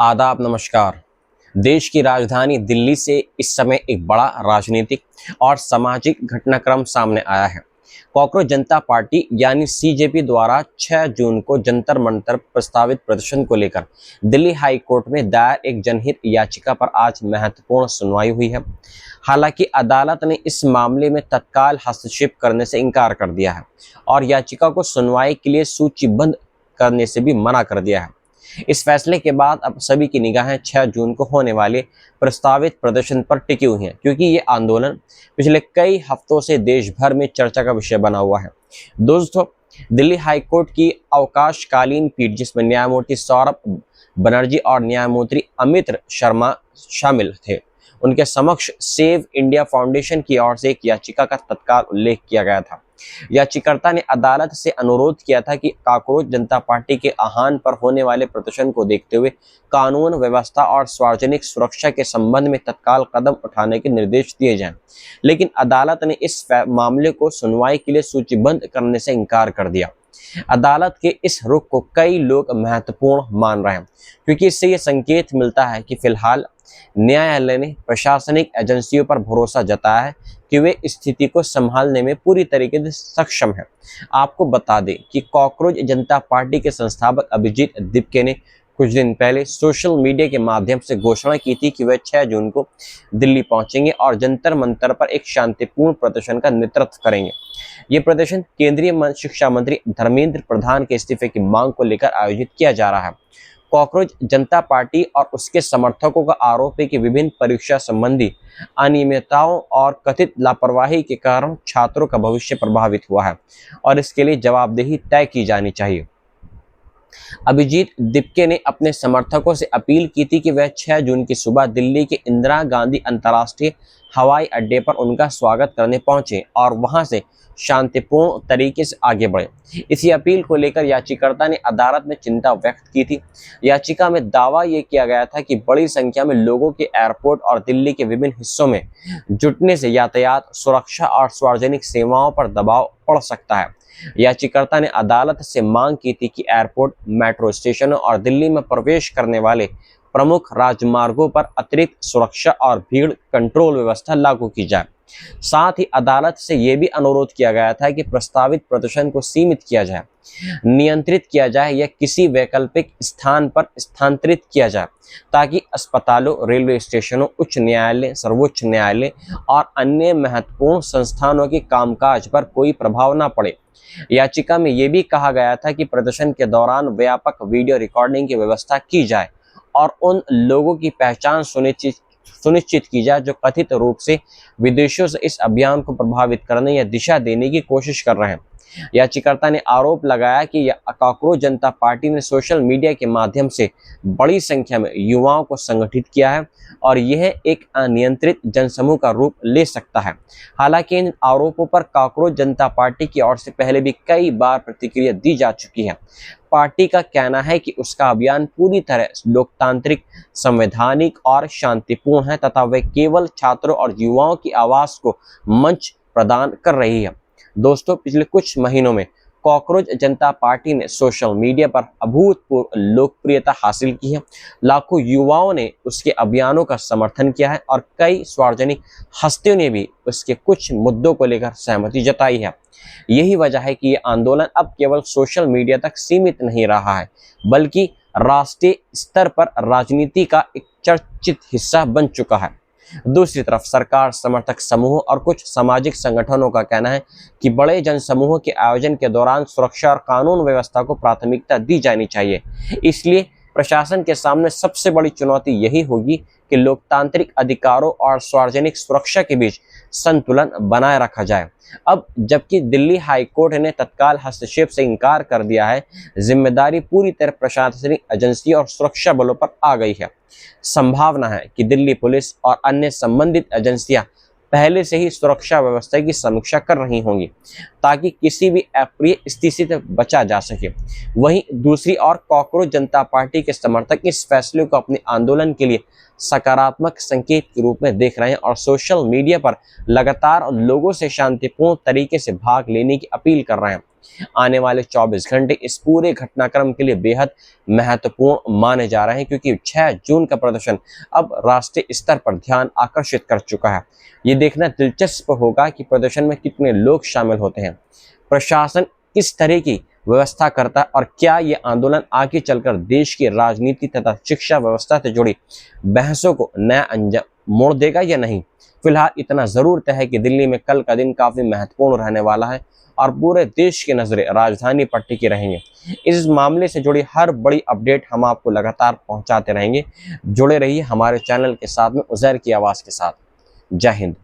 आदाब नमस्कार। देश की राजधानी दिल्ली से इस समय एक बड़ा राजनीतिक और सामाजिक घटनाक्रम सामने आया है। कॉकरोच जनता पार्टी यानी सीजेपी द्वारा 6 जून को जंतर मंतर प्रस्तावित प्रदर्शन को लेकर दिल्ली हाई कोर्ट में दायर एक जनहित याचिका पर आज महत्वपूर्ण सुनवाई हुई है। हालांकि अदालत ने इस मामले में तत्काल हस्तक्षेप करने से इनकार कर दिया है और याचिका को सुनवाई के लिए सूचीबद्ध करने से भी मना कर दिया है। इस फैसले के बाद अब सभी की निगाहें 6 जून को होने वाले प्रस्तावित प्रदर्शन पर टिकी हुई हैं, क्योंकि ये आंदोलन पिछले कई हफ्तों से देश भर में चर्चा का विषय बना हुआ है। दोस्तों, दिल्ली हाई कोर्ट की अवकाशकालीन पीठ, जिसमें न्यायमूर्ति सौरभ बनर्जी और न्यायमूर्ति अमित शर्मा शामिल थे, उनके समक्ष सेव इंडिया फाउंडेशन की ओर से एक याचिका का तत्काल उल्लेख किया गया था। याचिकाकर्ता ने अदालत से अनुरोध किया था कि कॉकरोच जनता पार्टी के आह्वान पर होने वाले प्रदर्शन को देखते हुए कानून व्यवस्था और सार्वजनिक सुरक्षा के संबंध में तत्काल कदम उठाने के निर्देश दिए जाएं। लेकिन अदालत ने इस मामले को सुनवाई के लिए सूचीबद्ध करने से इनकार कर दिया। अदालत के इस रुख को कई लोग महत्वपूर्ण मान रहे हैं, क्योंकि इससे ये संकेत मिलता है कि फिलहाल न्यायालय ने प्रशासनिक एजेंसियों पर भरोसा जताया है कि वे स्थिति को संभालने में पूरी तरीके से सक्षम हैं। आपको बता दें कि कॉकरोच जनता पार्टी के संस्थापक अभिजीत दिपके ने कुछ दिन पहले सोशल मीडिया के माध्यम से घोषणा की थी कि वे 6 जून को दिल्ली पहुंचेंगे और जंतर मंतर पर एक शांतिपूर्ण प्रदर्शन का नेतृत्व करेंगे। ये प्रदर्शन केंद्रीय शिक्षा मंत्री धर्मेंद्र प्रधान के इस्तीफे की मांग को लेकर आयोजित किया जा रहा है। कॉकरोच जनता पार्टी और उसके समर्थकों का आरोप है कि विभिन्न परीक्षा संबंधी अनियमितताओं और कथित लापरवाही के कारण छात्रों का भविष्य प्रभावित हुआ है और इसके लिए जवाबदेही तय की जानी चाहिए। अभिजीत दिपके ने अपने समर्थकों से अपील की थी कि वह 6 जून की सुबह दिल्ली के इंदिरा गांधी अंतर्राष्ट्रीय हवाई अड्डे पर उनका स्वागत करने पहुंचे और वहां से शांतिपूर्ण तरीके से आगे बढ़े। इसी अपील को लेकर याचिकाकर्ता ने अदालत में चिंता व्यक्त की थी। याचिका में दावा यह किया गया था कि बड़ी संख्या में लोगों के एयरपोर्ट और दिल्ली के विभिन्न हिस्सों में जुटने से यातायात सुरक्षा और सार्वजनिक सेवाओं पर दबाव पड़ सकता है। याचिकाकर्ता ने अदालत से मांग की थी कि एयरपोर्ट, मेट्रो स्टेशनों और दिल्ली में प्रवेश करने वाले प्रमुख राजमार्गों पर अतिरिक्त सुरक्षा और भीड़ कंट्रोल व्यवस्था लागू की जाए। साथ ही अदालत से यह भी अनुरोध किया गया था कि प्रस्तावित प्रदर्शन को सीमित किया जाए, नियंत्रित किया जाए या किसी वैकल्पिक स्थान पर स्थानांतरित किया जाए, ताकि अस्पतालों, रेलवे स्टेशनों, उच्च न्यायालय, सर्वोच्च न्यायालय और अन्य महत्वपूर्ण संस्थानों के कामकाज पर कोई प्रभाव न पड़े। याचिका में यह भी कहा गया था कि प्रदर्शन के दौरान व्यापक वीडियो रिकॉर्डिंग की व्यवस्था की जाए और उन लोगों की पहचान सुनिश्चित की जाए जो कथित रूप से विदेशों से इस अभियान को प्रभावित करने या दिशा देने की कोशिश कर रहे हैं। याचिकाकर्ता ने आरोप लगाया कि कॉकरोच जनता पार्टी ने सोशल मीडिया के माध्यम से बड़ी संख्या में युवाओं को संगठित किया है और यह एक अनियंत्रित जनसमूह का रूप ले सकता है। हालांकि इन आरोपों पर कॉकरोच जनता पार्टी की ओर से पहले भी कई बार प्रतिक्रिया दी जा चुकी है। पार्टी का कहना है कि उसका अभियान पूरी तरह लोकतांत्रिक, संवैधानिक और शांतिपूर्ण है तथा वह केवल छात्रों और युवाओं की आवाज को मंच प्रदान कर रही है। दोस्तों, पिछले कुछ महीनों में कॉकरोच जनता पार्टी ने सोशल मीडिया पर अभूतपूर्व लोकप्रियता हासिल की है। लाखों युवाओं ने उसके अभियानों का समर्थन किया है और कई सार्वजनिक हस्तियों ने भी उसके कुछ मुद्दों को लेकर सहमति जताई है। यही वजह है कि ये आंदोलन अब केवल सोशल मीडिया तक सीमित नहीं रहा है, बल्कि राष्ट्रीय स्तर पर राजनीति का एक चर्चित हिस्सा बन चुका है। दूसरी तरफ सरकार, समर्थक समूह और कुछ सामाजिक संगठनों का कहना है कि बड़े जनसमूहों के आयोजन के दौरान सुरक्षा और कानून व्यवस्था को प्राथमिकता दी जानी चाहिए। इसलिए प्रशासन के सामने सबसे बड़ी चुनौती यही होगी कि लोकतांत्रिक अधिकारों और सार्वजनिक सुरक्षा के बीच संतुलन बनाए रखा जाए। अब जबकि दिल्ली हाई कोर्ट ने तत्काल हस्तक्षेप से इनकार कर दिया है, जिम्मेदारी पूरी तरह प्रशासनिक एजेंसी और सुरक्षा बलों पर आ गई है। संभावना है कि दिल्ली पुलिस और अन्य संबंधित एजेंसियां पहले से ही सुरक्षा व्यवस्था की समीक्षा कर रही होंगी, ताकि किसी भी अप्रिय स्थिति से बचा जा सके। वहीं दूसरी ओर कॉकरोच जनता पार्टी के समर्थक इस फैसले को अपने आंदोलन के लिए सकारात्मक संकेत के रूप में देख रहे हैं और सोशल मीडिया पर लगातार लोगों से शांतिपूर्ण तरीके से भाग लेने की अपील कर रहे हैं। आने वाले 24 घंटे इस पूरे घटनाक्रम के लिए बेहद महत्वपूर्ण माने जा रहे हैं, क्योंकि 6 जून का प्रदर्शन अब राष्ट्रीय स्तर पर ध्यान आकर्षित कर चुका है। ये देखना दिलचस्प होगा कि प्रदर्शन में कितने लोग शामिल होते हैं, प्रशासन किस तरह की व्यवस्था करता है और क्या ये आंदोलन आगे चलकर देश की राजनीति तथा शिक्षा व्यवस्था से जुड़ी बहसों को नया अंजाम मोड़ देगा या नहीं। फिलहाल इतना जरूर तय है कि दिल्ली में कल का दिन काफी महत्वपूर्ण रहने वाला है और पूरे देश की नजरें राजधानी पर टिकी रहेंगी। इस मामले से जुड़ी हर बड़ी अपडेट हम आपको लगातार पहुंचाते रहेंगे। जुड़े रहिए हमारे चैनल के साथ में उज़ैर की आवाज़ के साथ। जय हिंद।